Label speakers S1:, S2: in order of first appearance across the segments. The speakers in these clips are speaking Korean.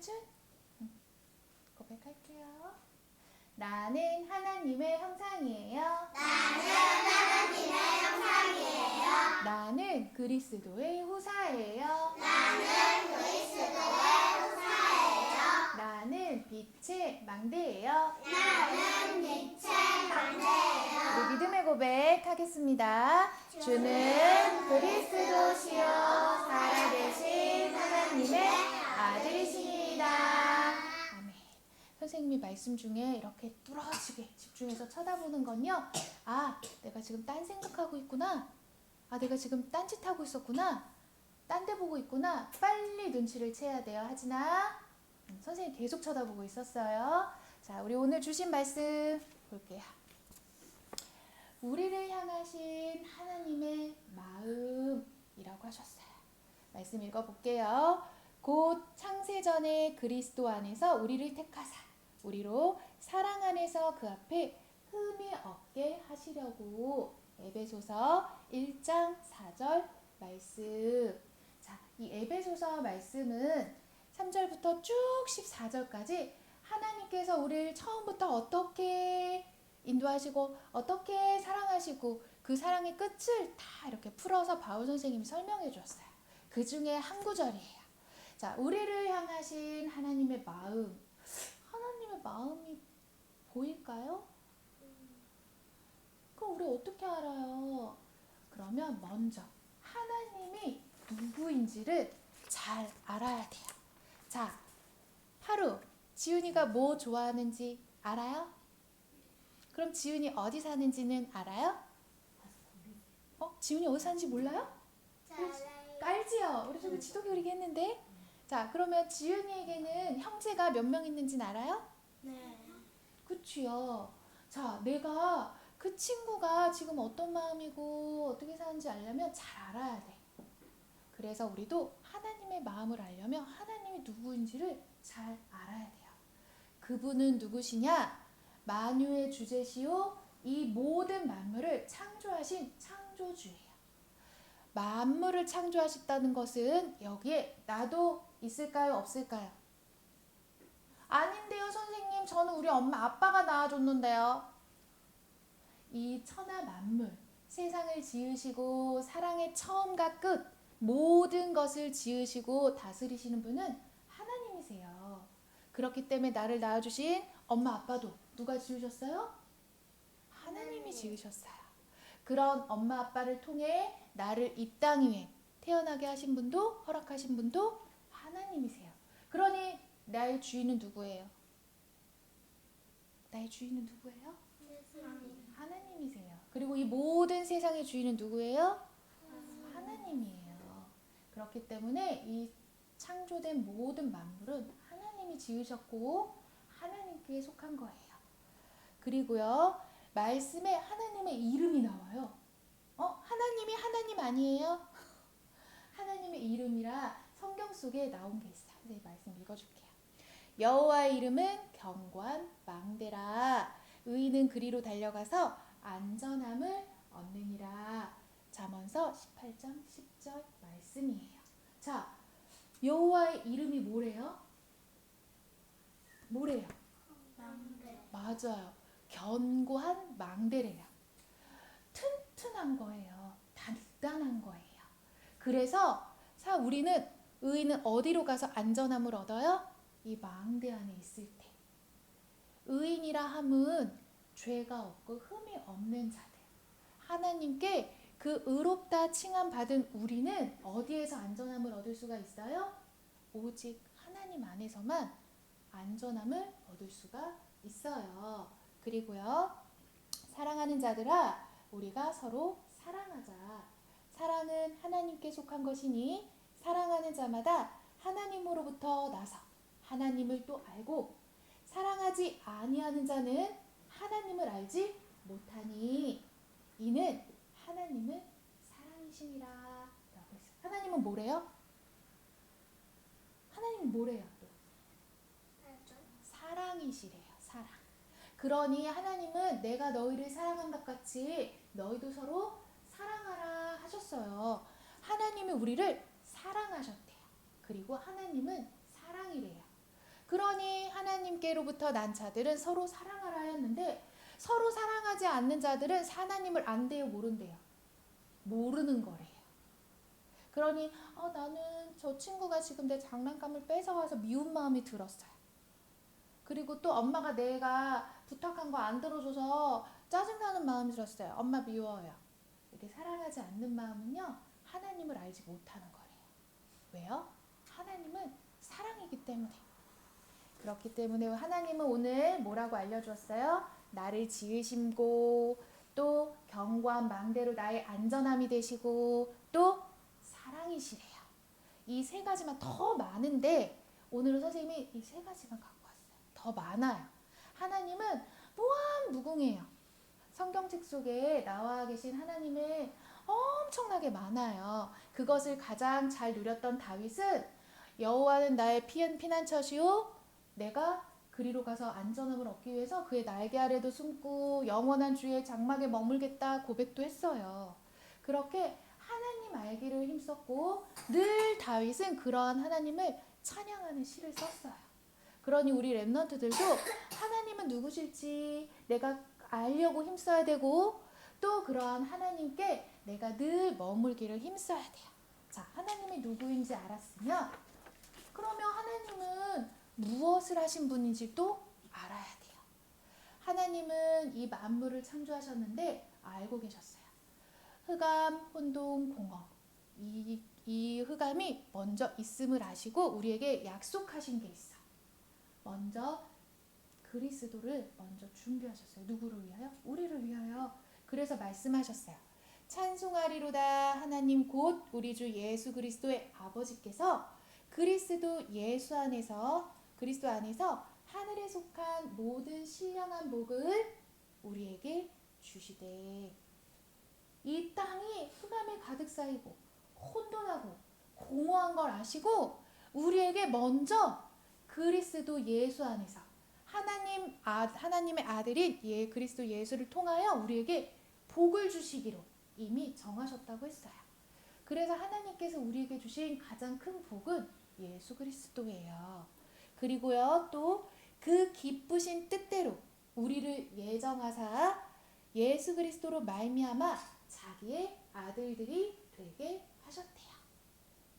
S1: 서준? 고백할게요. 나는 하나님의 형상이에요.
S2: 나는 하나님의 형상이에요.
S1: 나는 그리스도의 후사예요.
S2: 나는 그리스도의 후사예요.
S1: 나는 빛의 망대예요.
S2: 나는 빛의 망대예요.
S1: 우리 믿음의 고백 하겠습니다. 주는 그리스도시요 살아계신 하나님의 아들이십니다. 아멘. 선생님이 말씀 중에 이렇게 뚫어지게 집중해서 쳐다보는 건요. 아, 내가 지금 딴 생각하고 있구나. 아, 내가 지금 딴짓하고 있었구나. 딴 데 보고 있구나. 빨리 눈치를 채야 돼요. 하진아. 선생님 계속 쳐다보고 있었어요. 자, 우리 오늘 주신 말씀 볼게요. 우리를 향하신 하나님의 마음이라고 하셨어요. 말씀 읽어볼게요. 곧 창세전에 그리스도 안에서 우리를 택하사 우리로 사랑 안에서 그 앞에 흠이 없게 하시려고. 에베소서 1장 4절 말씀. 자, 이 에베소서 말씀은 3절부터 쭉 14절까지 하나님께서 우리를 처음부터 어떻게 인도하시고 어떻게 사랑하시고 그 사랑의 끝을 다 이렇게 풀어서 바울 선생님이 설명해 주었어요. 그 중에 한 구절이에요. 자, 우리를 향하신 하나님의 마음. 하나님의 마음이 보일까요? 그럼 우리 어떻게 알아요? 그러면 먼저 하나님이 누구인지를 잘 알아야 돼요. 자, 하루 지훈이가 뭐 좋아하는지 알아요? 그럼 지훈이 어디 사는지는 알아요? 지훈이 어디 사는지 몰라요? 알지요? 우리 저기 지도 그리기 했는데. 자, 그러면 지훈이에게는 형제가 몇 명 있는지는 알아요?
S2: 네.
S1: 그치요. 자, 내가 그 친구가 지금 어떤 마음이고 어떻게 사는지 알려면 잘 알아야 돼. 그래서 우리도 하나님의 마음을 알려면 하나님이 누구인지를 잘 알아야 돼요. 그분은 누구시냐? 만유의 주제시요 이 모든 만물을 창조하신 창조주예요. 만물을 창조하셨다는 것은 여기에 나도 있을까요? 없을까요? 아닌데요, 선생님. 저는 우리 엄마 아빠가 낳아줬는데요. 이 천하 만물, 세상을 지으시고 사랑의 처음과 끝 모든 것을 지으시고 다스리시는 분은 하나님이세요. 그렇기 때문에 나를 낳아주신 엄마 아빠도 누가 지으셨어요? 하나님이 지으셨어요. 그런 엄마 아빠를 통해 나를 이 땅 위에 태어나게 하신 분도 허락하신 분도 하나님이세요. 그러니 나의 주인은 누구예요? 나의 주인은 누구예요? 하나님이세요. 그리고 이 모든 세상의 주인은 누구예요? 하나님이에요. 그렇기 때문에 이 창조된 모든 만물은 하나님이 지으셨고 하나님께 속한 거예요. 그리고요, 말씀에 하나님의 이름이 나와요. 하나님이 하나님 아니에요? 하나님의 이름이라 성경 속에 나온 게 있어요. 선생님 말씀 읽어줄게요. 여호와의 이름은 견고한 망대라. 의인은 그리로 달려가서 안전함을 얻느니라. 잠언서 18장 10절 말씀이에요. 자, 여호와의 이름이 뭐래요? 뭐래요?
S2: 망대.
S1: 맞아요. 견고한 망대래요. 튼튼한 거예요. 단단한 거예요. 그래서 우리는 의인은 어디로 가서 안전함을 얻어요? 이 망대 안에 있을 때. 의인이라 함은 죄가 없고 흠이 없는 자들. 하나님께 그 의롭다 칭함 받은 우리는 어디에서 안전함을 얻을 수가 있어요? 오직 하나님 안에서만 안전함을 얻을 수가 있어요. 그리고요, 사랑하는 자들아, 우리가 서로 사랑하자. 사랑은 하나님께 속한 것이니 사랑하는 자마다 하나님으로부터 나서 하나님을 또 알고 사랑하지 아니하는 자는 하나님을 알지 못하니 이는 하나님은 사랑이시니라 라고 했어요. 하나님은 뭐래요? 하나님은 뭐래요? 또 사랑이시래요. 사랑. 그러니 하나님은 내가 너희를 사랑한 것 같이 너희도 서로 사랑하라 하셨어요. 하나님이 우리를 사랑하셨대요. 그리고 하나님은 사랑이래요. 그러니 하나님께로부터 난 자들은 서로 사랑하라 하였는데 서로 사랑하지 않는 자들은 하나님을 안대요 모른대요. 모르는 거래요. 그러니 나는 저 친구가 지금 내 장난감을 뺏어와서 미운 마음이 들었어요. 그리고 또 엄마가 내가 부탁한 거 안 들어줘서 짜증나는 마음이 들었어요. 엄마 미워요. 이렇게 사랑하지 않는 마음은요, 하나님을 알지 못하는 거래요. 왜요? 하나님은 사랑이기 때문에. 그렇기 때문에 하나님은 오늘 뭐라고 알려주었어요? 나를 지으심고 또 견고한 망대로 나의 안전함이 되시고 또 사랑이시래요. 이 세 가지만 더 많은데 오늘은 선생님이 이 세 가지만 갖고 왔어요. 더 많아요. 하나님은 무한무궁해요. 성경책 속에 나와 계신 하나님은 엄청나게 많아요. 그것을 가장 잘 누렸던 다윗은 여호와는 나의 피난처시오 내가 그리로 가서 안전함을 얻기 위해서 그의 날개 아래도 숨고 영원한 주의 장막에 머물겠다 고백도 했어요. 그렇게 하나님 알기를 힘썼고 늘 다윗은 그러한 하나님을 찬양하는 시를 썼어요. 그러니 우리 랩런트들도 하나님은 누구실지 내가 알려고 힘써야 되고 또 그러한 하나님께 내가 늘 머물기를 힘써야 돼요. 자, 하나님이 누구인지 알았으면 그러면 하나님은 무엇을 하신 분인지 또 알아야 돼요. 하나님은 이 만물을 창조하셨는데 알고 계셨어요. 흑암, 혼동, 공허. 이 흑암이 먼저 있음을 아시고 우리에게 약속하신 게 있어. 먼저 그리스도를 먼저 준비하셨어요. 누구를 위하여? 우리를 위하여. 그래서 말씀하셨어요. 찬송하리로다 하나님 곧 우리 주 예수 그리스도의 아버지께서 그리스도 안에서 하늘에 속한 모든 신령한 복을 우리에게 주시되 이 땅이 흑암에 가득 쌓이고 혼돈하고 공허한 걸 아시고 우리에게 먼저 그리스도 예수 안에서 하나님의 아들인 그리스도 예수를 통하여 우리에게 복을 주시기로 이미 정하셨다고 했어요. 그래서 하나님께서 우리에게 주신 가장 큰 복은 예수 그리스도예요. 그리고요 또 그 기쁘신 뜻대로 우리를 예정하사 예수 그리스도로 말미암아 자기의 아들들이 되게 하셨대요.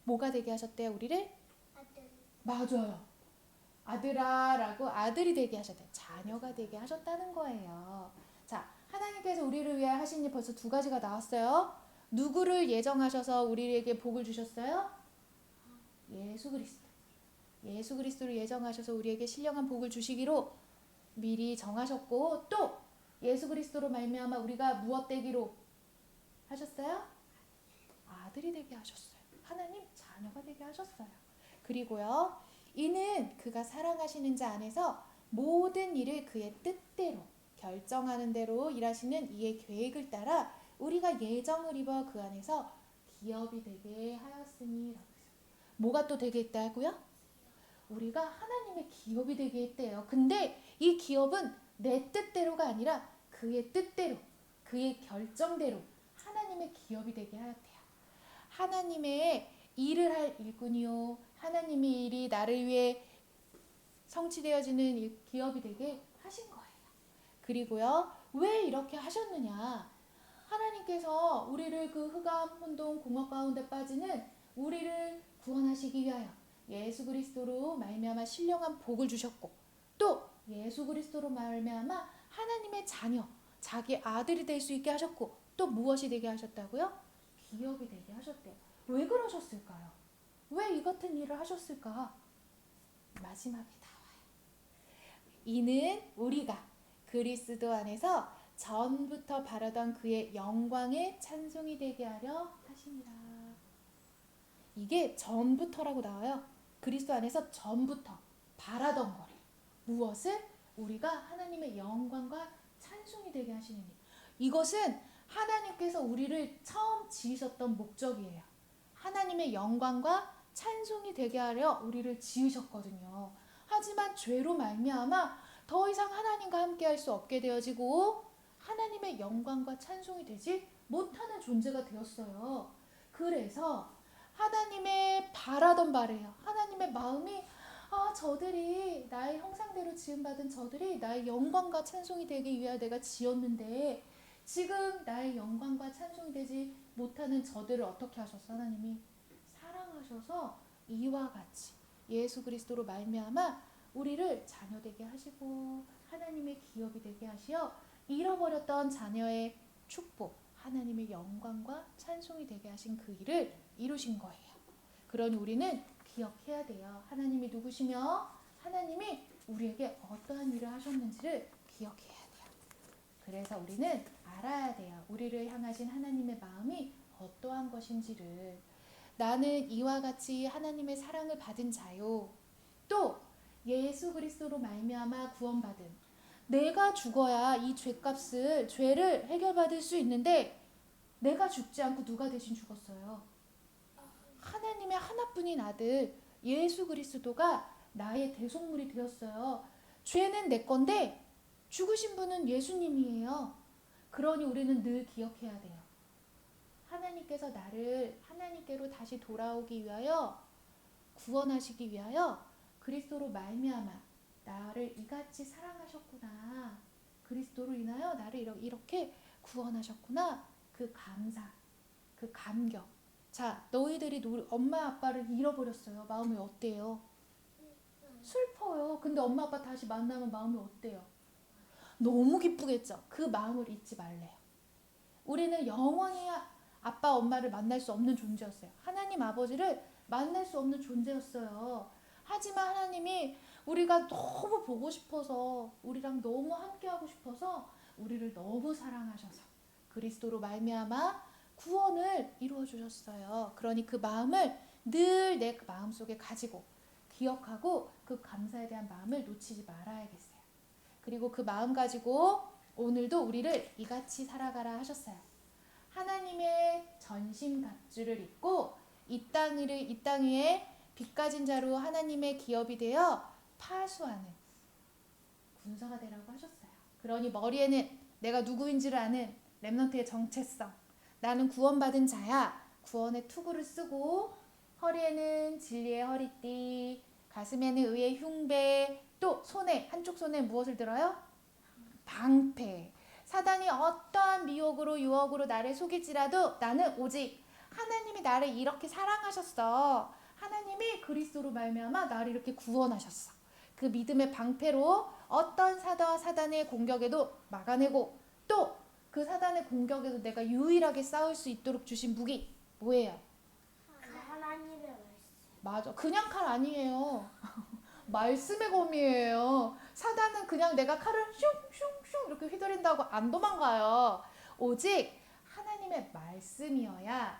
S1: 뭐가 되게 하셨대요? 우리를?
S2: 아들.
S1: 맞아요. 아들아라고 아들이 되게 하셨대요. 자녀가 되게 하셨다는 거예요. 자, 하나님께서 우리를 위해 하신 일 벌써 두 가지가 나왔어요. 누구를 예정하셔서 우리에게 복을 주셨어요? 예수 그리스도. 예수 그리스도를 예정하셔서 우리에게 신령한 복을 주시기로 미리 정하셨고 또 예수 그리스도로 말미암아 우리가 무엇 되기로 하셨어요? 아들이 되게 하셨어요. 하나님 자녀가 되게 하셨어요. 그리고요 이는 그가 사랑하시는 자 안에서 모든 일을 그의 뜻대로 결정하는 대로 일하시는 이의 계획을 따라 우리가 예정을 입어 그 안에서 기업이 되게 하였으니 뭐가 또 되게 했다고요? 우리가 하나님의 기업이 되게 했대요. 근데 이 기업은 내 뜻대로가 아니라 그의 뜻대로 그의 결정대로 하나님의 기업이 되게 하였대요. 하나님의 일을 할 일꾼이요 하나님의 일이 나를 위해 성취되어지는 기업이 되게 하신 거예요. 그리고요 왜 이렇게 하셨느냐? 하나님께서 우리를 그 흑암, 혼돈, 공허 가운데 빠지는 우리를 구원하시기 위하여 예수 그리스도로 말미암아 신령한 복을 주셨고 또 예수 그리스도로 말미암아 하나님의 자녀, 자기 아들이 될 수 있게 하셨고 또 무엇이 되게 하셨다고요? 기업이 되게 하셨대요. 왜 그러셨을까요? 왜 이 같은 일을 하셨을까? 마지막에 나와요. 이는 우리가 그리스도 안에서 전부터 바라던 그의 영광의 찬송이 되게 하려 하시니라. 이게 전부터라고 나와요. 그리스도 안에서 전부터 바라던 거래. 무엇을? 우리가 하나님의 영광과 찬송이 되게 하시는 일. 이것은 하나님께서 우리를 처음 지으셨던 목적이에요. 하나님의 영광과 찬송이 되게 하려 우리를 지으셨거든요. 하지만 죄로 말미암아 더 이상 하나님과 함께 할 수 없게 되어지고 하나님의 영광과 찬송이 되지 못하는 존재가 되었어요. 그래서 하나님의 바라던 바래요. 하나님의 마음이 저들이 나의 형상대로 지음받은 저들이 나의 영광과 찬송이 되기 위하여 내가 지었는데 지금 나의 영광과 찬송이 되지 못하는 저들을 어떻게 하셨어? 하나님이 사랑하셔서 이와 같이 예수 그리스도로 말미암아 우리를 자녀 되게 하시고 하나님의 기업이 되게 하시어 잃어버렸던 자녀의 축복, 하나님의 영광과 찬송이 되게 하신 그 일을 이루신 거예요. 그러니 우리는 기억해야 돼요. 하나님이 누구시며 하나님이 우리에게 어떠한 일을 하셨는지를 기억해야 돼요. 그래서 우리는 알아야 돼요. 우리를 향하신 하나님의 마음이 어떠한 것인지를. 나는 이와 같이 하나님의 사랑을 받은 자요. 또 예수 그리스도로 말미암아 구원받은, 내가 죽어야 이 죄를 해결받을 수 있는데 내가 죽지 않고 누가 대신 죽었어요? 하나님의 하나뿐인 아들 예수 그리스도가 나의 대속물이 되었어요. 죄는 내 건데 죽으신 분은 예수님이에요. 그러니 우리는 늘 기억해야 돼요. 하나님께서 나를 하나님께로 다시 돌아오기 위하여, 구원하시기 위하여 그리스도로 말미암아 나를 이같이 사랑하셨구나. 그리스도로 인하여 나를 이렇게 구원하셨구나. 그 감사, 그 감격. 자, 너희들이 엄마 아빠를 잃어버렸어요. 마음이 어때요? 슬퍼요. 근데 엄마 아빠 다시 만나면 마음이 어때요? 너무 기쁘겠죠. 그 마음을 잊지 말래요. 우리는 영원히 아빠 엄마를 만날 수 없는 존재였어요. 하나님 아버지를 만날 수 없는 존재였어요. 하지만 하나님이 우리가 너무 보고 싶어서, 우리랑 너무 함께하고 싶어서 우리를 너무 사랑하셔서 그리스도로 말미암아 구원을 이루어 주셨어요. 그러니 그 마음을 늘 내 마음속에 가지고 기억하고 그 감사에 대한 마음을 놓치지 말아야겠어요. 그리고 그 마음 가지고 오늘도 우리를 이같이 살아가라 하셨어요. 하나님의 전신갑주를 입고 이 땅 위에 빛 가진 자로 하나님의 기업이 되어 파수하는 군사가 되라고 하셨어요. 그러니 머리에는 내가 누구인지를 아는 렘넌트의 정체성, 나는 구원받은 자야, 구원의 투구를 쓰고, 허리에는 진리의 허리띠, 가슴에는 의의 흉배, 또 한쪽 손에 무엇을 들어요? 방패. 사단이 어떠한 미혹으로 유혹으로 나를 속일지라도 나는 오직 하나님이 나를 이렇게 사랑하셨어. 하나님이 그리스도로 말미암아 나를 이렇게 구원하셨어. 그 믿음의 방패로 어떤 사단의 공격에도 막아내고, 또 그 사단의 공격에도 내가 유일하게 싸울 수 있도록 주신 무기 뭐예요?
S2: 하나님의 말씀.
S1: 맞아. 그냥 칼 아니에요. 말씀의 검이에요. 사단은 그냥 내가 칼을 슝슝슝 이렇게 휘두른다고 안 도망가요. 오직 하나님의 말씀이어야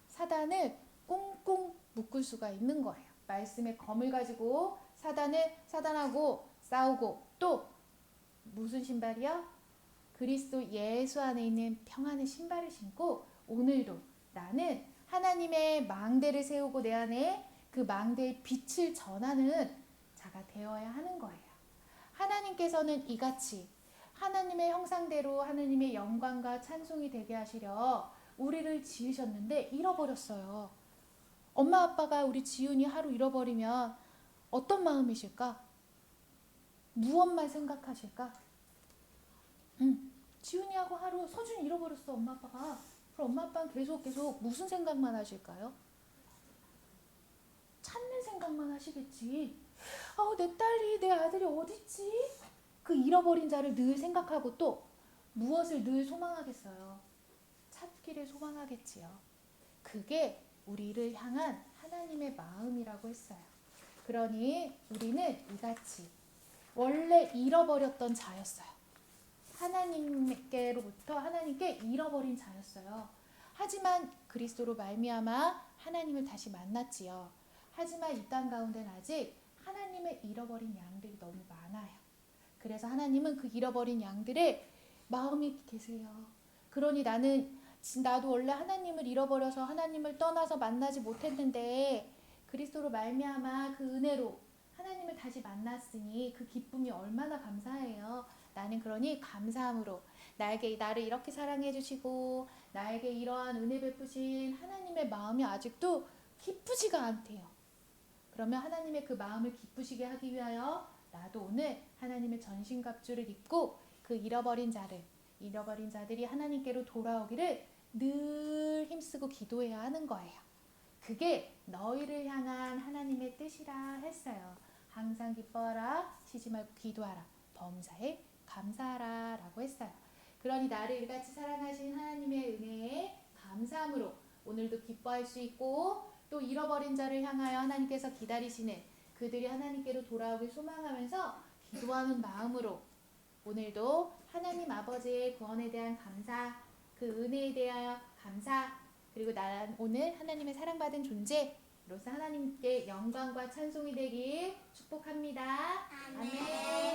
S1: 사단을 꽁꽁 묶을 수가 있는 거예요. 말씀의 검을 가지고 사단하고 싸우고, 또 무슨 신발이요? 그리스도 예수 안에 있는 평안의 신발을 신고 오늘도 나는 하나님의 망대를 세우고 내 안에 그 망대의 빛을 전하는 자가 되어야 하는 거예요. 하나님께서는 이같이 하나님의 형상대로 하나님의 영광과 찬송이 되게 하시려 우리를 지으셨는데 잃어버렸어요. 엄마 아빠가 우리 지훈이 하루 잃어버리면 어떤 마음이실까? 무엇만 생각하실까? 지훈이하고 하루 서준이 잃어버렸어, 엄마 아빠가. 그럼 엄마 아빠는 계속 무슨 생각만 하실까요? 찾는 생각만 하시겠지. 내 딸이, 내 아들이 어딨지? 그 잃어버린 자를 늘 생각하고, 또 무엇을 늘 소망하겠어요? 찾기를 소망하겠지요. 그게 우리를 향한 하나님의 마음이라고 했어요. 그러니 우리는 이같이 원래 잃어버렸던 자였어요. 하나님께로부터 하나님께 잃어버린 자였어요. 하지만 그리스도로 말미암아 하나님을 다시 만났지요. 하지만 이 땅 가운데는 아직 하나님의 잃어버린 양들이 너무 많아요. 그래서 하나님은 그 잃어버린 양들의 마음이 계세요. 그러니 나도 원래 하나님을 잃어버려서 하나님을 떠나서 만나지 못했는데 그리스도로 말미암아 그 은혜로 하나님을 다시 만났으니 그 기쁨이 얼마나 감사해요. 나는 그러니 감사함으로 나를 이렇게 사랑해 주시고 나에게 이러한 은혜 베푸신 하나님의 마음이 아직도 기쁘지가 않대요. 그러면 하나님의 그 마음을 기쁘시게 하기 위하여 나도 오늘 하나님의 전신갑주를 입고 그 잃어버린 자들이 하나님께로 돌아오기를 늘 힘쓰고 기도해야 하는 거예요. 그게 너희를 향한 하나님의 뜻이라 했어요. 항상 기뻐하라, 쉬지 말고 기도하라, 범사에 감사하라 라고 했어요. 그러니 나를 일같이 사랑하신 하나님의 은혜에 감사함으로 오늘도 기뻐할 수 있고, 또 잃어버린 자를 향하여 하나님께서 기다리시는 그들이 하나님께로 돌아오길 소망하면서 기도하는 마음으로 오늘도 하나님 아버지의 구원에 대한 감사, 그 은혜에 대하여 감사, 그리고 난 오늘 하나님의 사랑받은 존재로서 하나님께 영광과 찬송이 되길 축복합니다. 아멘.